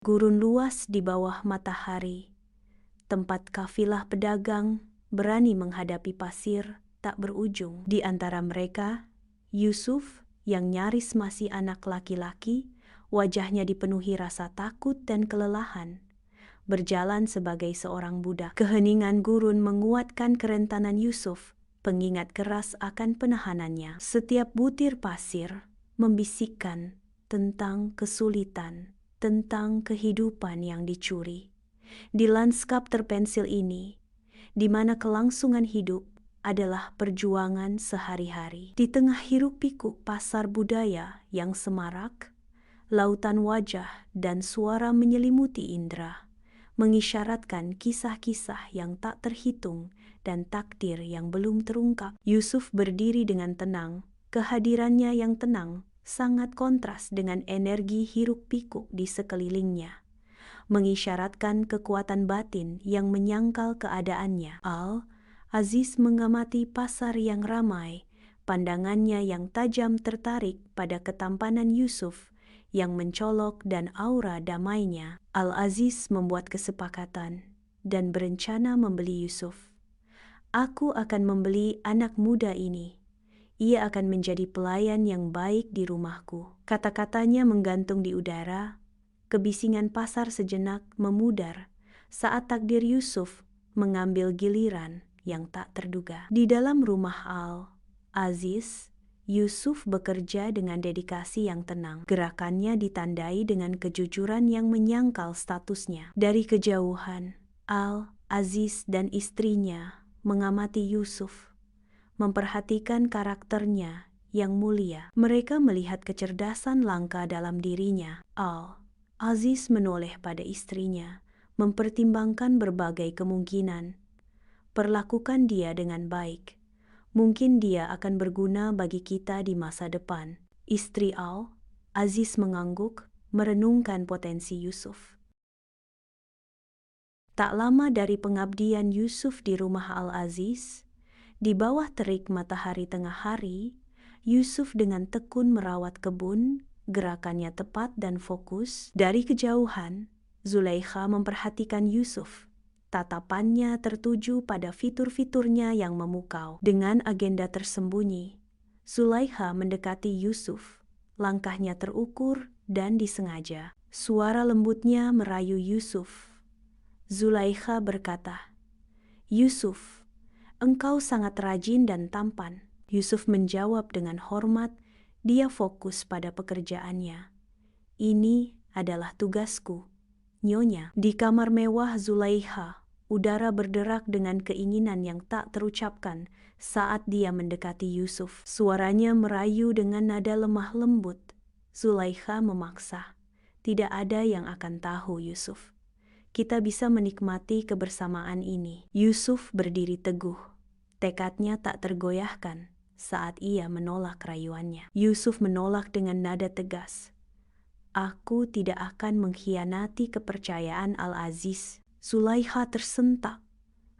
gurun luas di bawah matahari, tempat kafilah pedagang berani menghadapi pasir tak berujung. Di antara mereka, Yusuf yang nyaris masih anak laki-laki, wajahnya dipenuhi rasa takut dan kelelahan, berjalan sebagai seorang budak. Keheningan gurun menguatkan kerentanan Yusuf, pengingat keras akan penahanannya. Setiap butir pasir membisikkan tentang kesulitan, tentang kehidupan yang dicuri. Di lanskap terpensil ini, di mana kelangsungan hidup adalah perjuangan sehari-hari. Di tengah hiruk-pikuk pasar budaya yang semarak, lautan wajah dan suara menyelimuti indera, mengisyaratkan kisah-kisah yang tak terhitung dan takdir yang belum terungkap. Yusuf berdiri dengan tenang. Kehadirannya yang tenang sangat kontras dengan energi hiruk-pikuk di sekelilingnya, mengisyaratkan kekuatan batin yang menyangkal keadaannya. Al-Aziz mengamati pasar yang ramai, pandangannya yang tajam tertarik pada ketampanan Yusuf yang mencolok dan aura damainya. Al-Aziz membuat kesepakatan dan berencana membeli Yusuf. Aku akan membeli anak muda ini. Ia akan menjadi pelayan yang baik di rumahku. Kata-katanya menggantung di udara. Kebisingan pasar sejenak memudar saat takdir Yusuf mengambil giliran yang tak terduga. Di dalam rumah Al-Aziz, Yusuf bekerja dengan dedikasi yang tenang. Gerakannya ditandai dengan kejujuran yang menyangkal statusnya. Dari kejauhan, Al-Aziz dan istrinya mengamati Yusuf, memperhatikan karakternya yang mulia. Mereka melihat kecerdasan langka dalam dirinya. Al-Aziz menoleh pada istrinya, mempertimbangkan berbagai kemungkinan. Perlakukan dia dengan baik. Mungkin dia akan berguna bagi kita di masa depan. Istri Al-Aziz mengangguk, merenungkan potensi Yusuf. Tak lama dari pengabdian Yusuf di rumah Al-Aziz, di bawah terik matahari tengah hari, Yusuf dengan tekun merawat kebun, gerakannya tepat dan fokus. Dari kejauhan, Zulaikha memperhatikan Yusuf. Tatapannya tertuju pada fitur-fiturnya yang memukau. Dengan agenda tersembunyi, Zulaikha mendekati Yusuf. Langkahnya terukur dan disengaja. Suara lembutnya merayu Yusuf. Zulaikha berkata, "Yusuf, engkau sangat rajin dan tampan." Yusuf menjawab dengan hormat, dia fokus pada pekerjaannya. "Ini adalah tugasku, Nyonya." Di kamar mewah Zulaikha, udara berderak dengan keinginan yang tak terucapkan saat dia mendekati Yusuf. Suaranya merayu dengan nada lemah lembut. Zulaikha memaksa, "Tidak ada yang akan tahu, Yusuf. Kita bisa menikmati kebersamaan ini." Yusuf berdiri teguh. Tekadnya tak tergoyahkan saat ia menolak rayuannya. Yusuf menolak dengan nada tegas, "Aku tidak akan mengkhianati kepercayaan Al-Aziz." Zulaikha tersentak.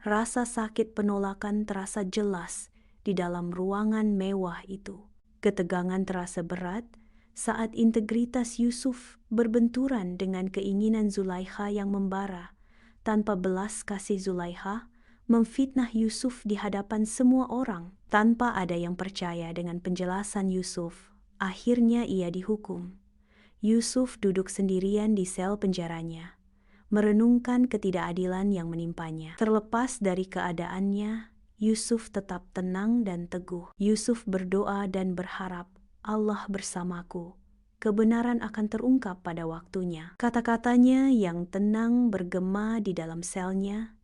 Rasa sakit penolakan terasa jelas di dalam ruangan mewah itu. Ketegangan terasa berat saat integritas Yusuf berbenturan dengan keinginan Zulaikha yang membara. Tanpa belas kasih, Zulaikha memfitnah Yusuf di hadapan semua orang. Tanpa ada yang percaya dengan penjelasan Yusuf, akhirnya ia dihukum. Yusuf duduk sendirian di sel penjaranya, merenungkan ketidakadilan yang menimpanya. Terlepas dari keadaannya, Yusuf tetap tenang dan teguh. Yusuf berdoa dan berharap, "Allah bersamaku. Kebenaran akan terungkap pada waktunya." Kata-katanya yang tenang bergema di dalam selnya,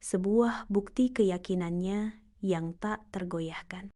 sebuah bukti keyakinannya yang tak tergoyahkan.